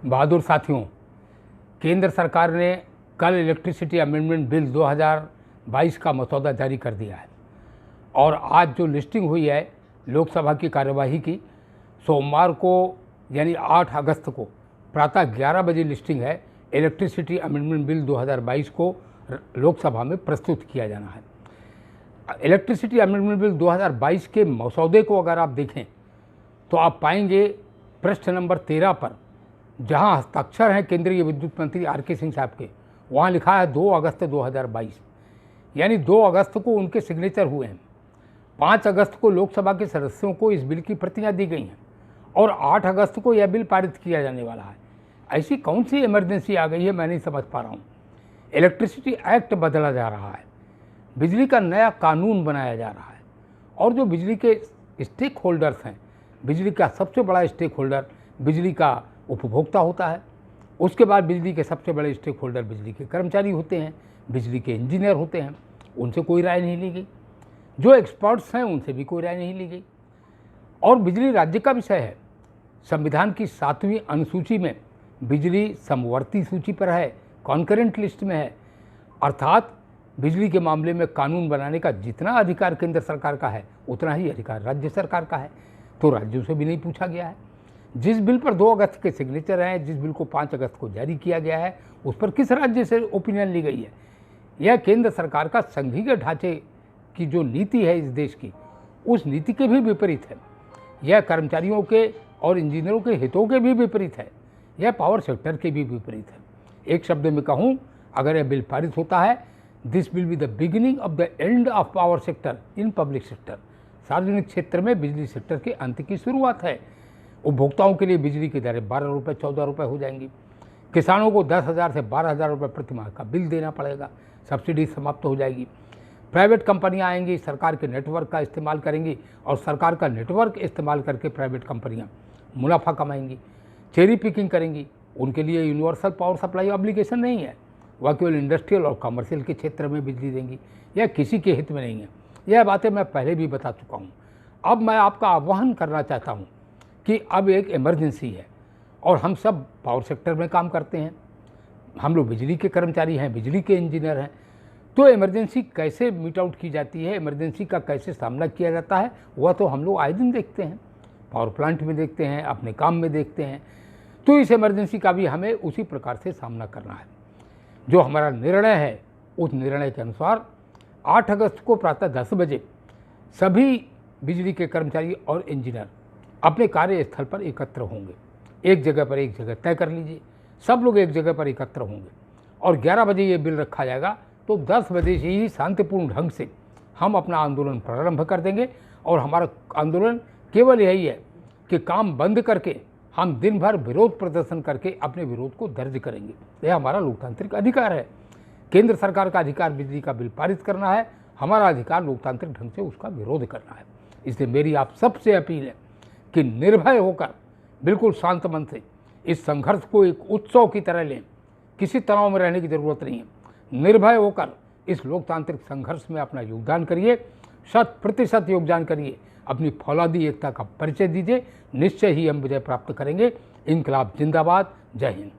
बहादुर साथियों, केंद्र सरकार ने कल इलेक्ट्रिसिटी अमेंडमेंट बिल 2022 का मसौदा जारी कर दिया है और आज जो लिस्टिंग हुई है लोकसभा की कार्यवाही की, सोमवार को यानी 8 अगस्त को प्रातः 11 बजे लिस्टिंग है। इलेक्ट्रिसिटी अमेंडमेंट बिल 2022 को लोकसभा में प्रस्तुत किया जाना है। इलेक्ट्रिसिटी अमेंडमेंट बिल 2022 के मसौदे को अगर आप देखें तो आप पाएंगे पृष्ठ नंबर 13 पर, जहां हस्ताक्षर हैं केंद्रीय विद्युत मंत्री आर.के. सिंह साहब के, वहां लिखा है 2 अगस्त 2022, यानी 2 अगस्त को उनके सिग्नेचर हुए हैं। 5 अगस्त को लोकसभा के सदस्यों को इस बिल की प्रतियां दी गई हैं और 8 अगस्त को यह बिल पारित किया जाने वाला है। ऐसी कौन सी इमरजेंसी आ गई है, मैं नहीं समझ पा रहा हूँ। इलेक्ट्रिसिटी एक्ट बदला जा रहा है, बिजली का नया कानून बनाया जा रहा है और जो बिजली के स्टेक होल्डर्स हैं, बिजली का सबसे बड़ा स्टेक होल्डर बिजली का उपभोक्ता होता है। उसके बाद बिजली के सबसे बड़े स्टेक होल्डर बिजली के कर्मचारी होते हैं, बिजली के इंजीनियर होते हैं। उनसे कोई राय नहीं ली गई। जो एक्सपर्ट्स हैं उनसे भी कोई राय नहीं ली गई। और बिजली राज्य का विषय है। संविधान की 7वीं अनुसूची में बिजली समवर्ती सूची पर है, कॉन्करेंट लिस्ट में है। अर्थात बिजली के मामले में कानून बनाने का जितना अधिकार केंद्र सरकार का है उतना ही अधिकार राज्य सरकार का है। तो राज्यों से भी नहीं पूछा गया है। जिस बिल पर 2 अगस्त के सिग्नेचर हैं, जिस बिल को 5 अगस्त को जारी किया गया है, उस पर किस राज्य से ओपिनियन ली गई है? यह केंद्र सरकार का संघीय ढांचे की जो नीति है इस देश की, उस नीति के भी विपरीत है। यह कर्मचारियों के और इंजीनियरों के हितों के भी विपरीत है। यह पावर सेक्टर के भी विपरीत है। एक शब्द में कहूँ, अगर यह बिल पारित होता है, this will be the beginning of the end of power sector in public sector. सार्वजनिक क्षेत्र में बिजली सेक्टर के अंत की शुरुआत है। उपभोक्ताओं के लिए बिजली की दरें 12 रुपये 14 रुपये हो जाएंगी। किसानों को 10,000 से 12,000 रुपये प्रति माह का बिल देना पड़ेगा। सब्सिडी समाप्त हो जाएगी। प्राइवेट कंपनियां आएंगी, सरकार के नेटवर्क का इस्तेमाल करेंगी और सरकार का नेटवर्क इस्तेमाल करके प्राइवेट कंपनियां मुनाफा कमाएंगी, चेरी पिकिंग करेंगी। उनके लिए यूनिवर्सल पावर सप्लाई ऑब्लिगेशन नहीं है। वह केवल इंडस्ट्रियल और कमर्शियल के क्षेत्र में बिजली देंगी। यह किसी के हित में नहीं है। यह बातें मैं पहले भी बता चुका हूँ। अब मैं आपका आह्वान करना चाहता हूँ कि अब एक इमरजेंसी है और हम सब पावर सेक्टर में काम करते हैं। हम लोग बिजली के कर्मचारी हैं, बिजली के इंजीनियर हैं। तो इमरजेंसी कैसे मीट आउट की जाती है, इमरजेंसी का कैसे सामना किया जाता है, वह तो हम लोग आए दिन देखते हैं, पावर प्लांट में देखते हैं, अपने काम में देखते हैं। तो इस इमरजेंसी का भी हमें उसी प्रकार से सामना करना है। जो हमारा निर्णय है, उस निर्णय के अनुसार 8 अगस्त को प्रातः 10 बजे सभी बिजली के कर्मचारी और इंजीनियर अपने कार्यस्थल पर एकत्र होंगे। एक जगह तय कर लीजिए, सब लोग एक जगह पर एकत्र होंगे और 11 बजे ये बिल रखा जाएगा। तो 10 बजे से ही शांतिपूर्ण ढंग से हम अपना आंदोलन प्रारंभ कर देंगे और हमारा आंदोलन केवल यही है कि काम बंद करके हम दिन भर विरोध प्रदर्शन करके अपने विरोध को दर्ज करेंगे। यह हमारा लोकतांत्रिक अधिकार है। केंद्र सरकार का अधिकार बिजली का बिल पारित करना है, हमारा अधिकार लोकतांत्रिक ढंग से उसका विरोध करना है। इसलिए मेरी आप सबसे अपील है कि निर्भय होकर, बिल्कुल शांत मन से इस संघर्ष को एक उत्सव की तरह लें। किसी तनाव में रहने की जरूरत नहीं है। निर्भय होकर इस लोकतांत्रिक संघर्ष में अपना योगदान करिए, 100% योगदान करिए। अपनी फौलादी एकता का परिचय दीजिए। निश्चय ही हम विजय प्राप्त करेंगे। इंकलाब जिंदाबाद। जय हिंद।